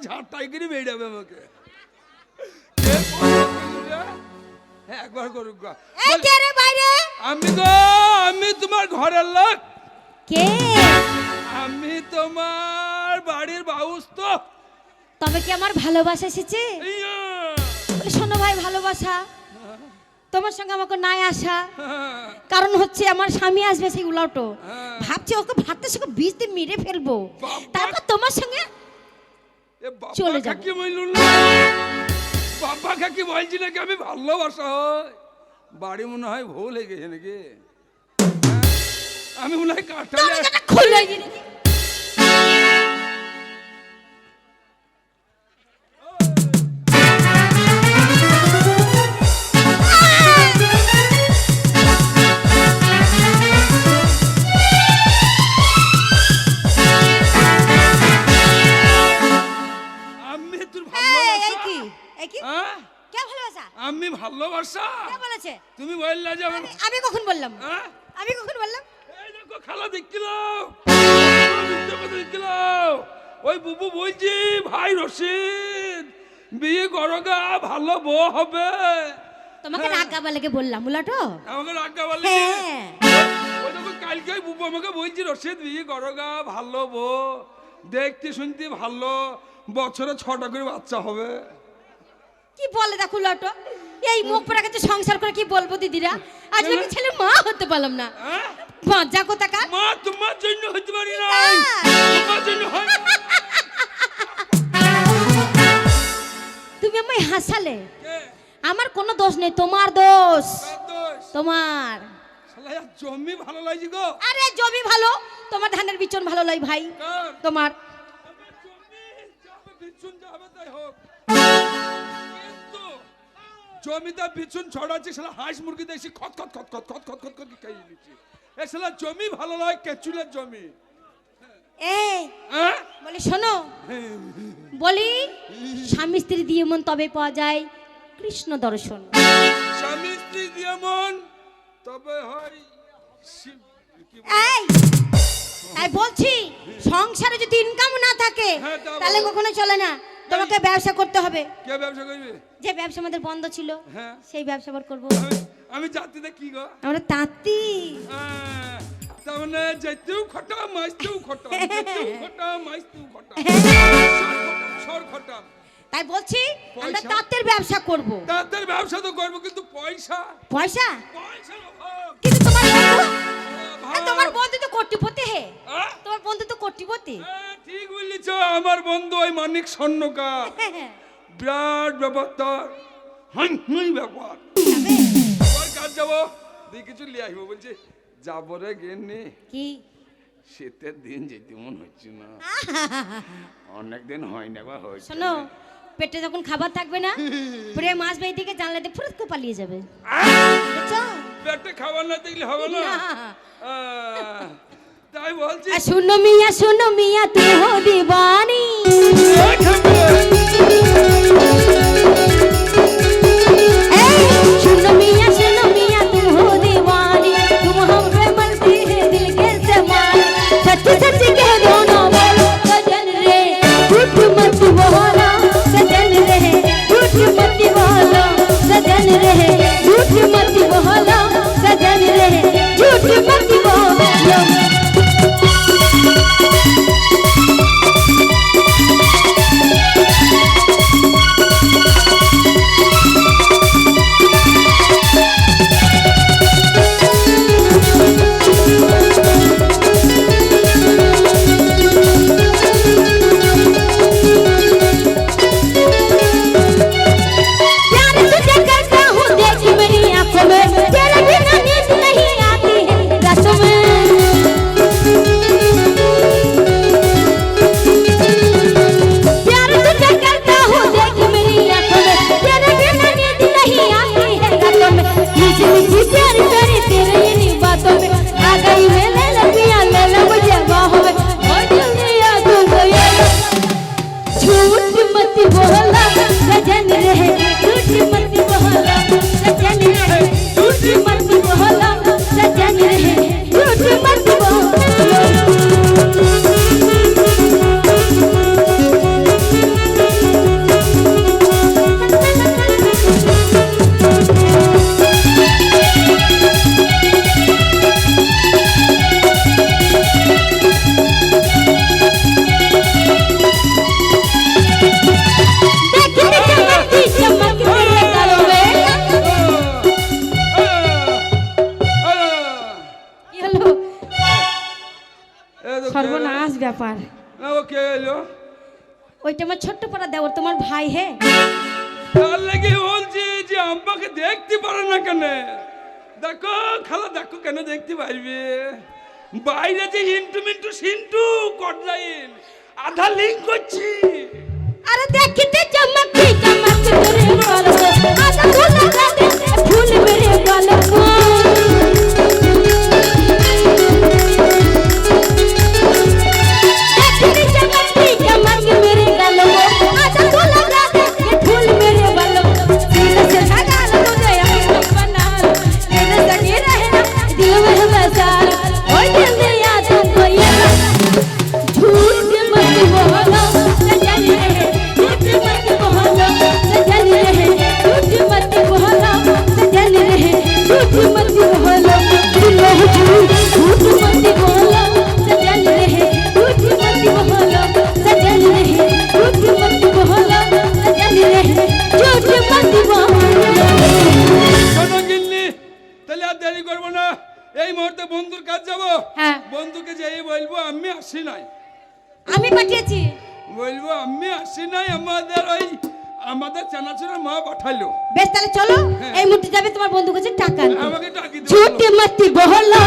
ঝাড়টাই করে বেড়াবে আমাকে। একবার করুক। আমি তোমার ঘরের লোক। কে? আমি তোমার বাড়ির বাউস। তো তবে কি আমার ভালোবাসা এসেছে? শোনো ভাই, ভালোবাসা তোমার সঙ্গে আমাকে নাই আসা কারণ হচ্ছে আমার স্বামী আসবে সেই উলাটো, ভাবছি ওকে ভাতের সঙ্গে বীজ দিয়ে মেরে ফেলবো, তারপর তোমার সঙ্গে চলে যাবো। বাবা কাকি বলছি নাকি আমি ভালোবাসা হয়? বাড়ি মনে হয় ভুল হয়ে গেছে নাকি? আমি মনে হয় কাটালে খুলে আমি ভালোবাসা। তুমি বললা যে আমি কখন বললাম? আমি কখন বললাম? এই দেখো খালা দেখলাম, ওই বুবু বলছি ভাই রশিদ বিয়ে করোগা, ভালো বউ হবে। তোমাকে রাগাবা লেগে বললাম উলাটো? আমাকে রাগাবা লেগে? ওই দেখো কালকে ওই বুবু আমাকে বলছি রশিদ বিয়ে করোগা, ভালো বউ, দেখতে শুনতে ভালো, বছরে 6টা করে বাচ্চা হবে। কি বলে দেখো উলাটো, এই মুখ পড়া কাছে সংসার করে কি বলবো দিদিরা? আজ আমি ছেলে মা হতে পারলাম না। মজা কোথাকার? মা তোমার জন্য হতে পারি না, তোমার জন্য হয়। তুমি আমায় হাসালে, আমার কোনো দোষ নেই, তোমার দোষ। তোমার জমি ভালো লাগে গো। আরে জমি ভালো, তোমার ধানের বিচন ভালো লাগে ভাই। তোমার জমিতে বিচুন ছড়াচ্ছি, শালা হাঁস মুরগি দেখছি খত খত খত খত খত খত খত খত খাইয়ে দিচ্ছি। এ শালা জমি ভালো লাগে, কেচুলের জমি। বলি শোনো, বলি স্বামী স্ত্রী দিয়ে মন তবে পাওয়া যায় কৃষ্ণ দর্শন। স্বামী স্ত্রী দিয়ে মন তবে হয় তাই বলছি, সংসারে যদি ইনকাম না থাকে তাহলে কখনো চলে না, তোমাকে ব্যবসা করতে হবে। কে ব্যবসা করবে? যে ব্যবসা আমাদের বন্ধ ছিল সেই ব্যবসা আবার করব। আমি জাতিতে কি গো? আমরা তাঁতি। তার মানে যেতেও খটা, মাইতেও খটা, যেতেও খটা, মাইতেও খটা, সর খটা। তাই বলছি আমরা তাঁতের ব্যবসা করব। তাঁতের ব্যবসা তো করব, কিন্তু পয়সা পয়সা পয়সার অভাব। কিন্তু তোমার বন্ধু তো কোটিপতি। হে, তোমার বন্ধু তো কোটিপতি। ঠিক বলেছ, আমার বন্ধু ওই মানিক স্বর্ণকার, বিরাট ব্যাপার, হাই ব্যাপার। ওর কাজ যাবো, দিয়ে কিছু লিয়ে আসবো। বলছে যাবো রে গেন্নি। কি শীতের দিন যেতে মন হচ্ছে না, অনেকদিন হয় না বা হয়েছে। শোনো, পেটে যখন খাবার থাকবে না, প্রেম আসবে এইদিকে, জানলা দিয়ে ফুরত করে পালিয়ে যাবে। পেটে খাবার না দেখলে হবে না। তাই বলছি, শুনো মিয়া তুই হো দিবানি। শুনো মিয়া তুম হো দিवानी, तुम हमरे मर्जी है दिल के समान, सच सच कह दो ना बोलो सजन रे, झूठ मत बोलो सजन रे, झूठ मत बोलो सजन रे, झूठ मत बोलो सजन रे, झूठ मत बोलो। ব্যাপার। ওকে এলো ওইটা আমার ছোট্ট পাড়া দেওয়ার তোমার ভাই হে। তার লেগে বলছি যে আমাকে দেখতে পারে না কেন? দেখো খালা, দেখো কেন দেখতে পারবে? বাইরে যে ইন্টু মিন্টু সিন্টু কটলাইন আধা লিঙ্ক করছি। আরে দেখতে চমকি চমকি তোরে বলো আধা ফুল লাগে ফুল মেরে বলো। দেখতে চমকি চমকি মেরে গলো আধা ফুল লাগে ফুল মেরে বলো। दिल से लगा लो तुझे अपना बना लो, मेरे सगे रहना दिल में बसा लो। ओ दिल दिया तुमको ये झूठ मत बोलो सजन रहे, झूठ मत बोलो सजन रहे, झूठ मत बोलो सजन रहे, झूठ मत बोलो दिल है झूठ, झूठ मत बोलो सजन रहे, झूठ मत बोलो सजन रहे, झूठ मत बोलो सजन रहे, झूठ मत बोलो। শোনো গিন্নি, তাহলে আর দেরি করবো না, এই মুহূর্তে বন্ধুর কাছে যাবো। হ্যাঁ। বন্ধুকে যেই বলবো আমি আসি নাই, আমি পাঠিয়েছি। বলবো আমি আসি নাই, আমাদের চানাচুরের মা পাঠালো। বেশ তাহলে চলো এই মুহূর্তে যাবে তোমার বন্ধু কাছে টাকা আনতে। আমাকে টাকি দিও। झूठ मत बोलो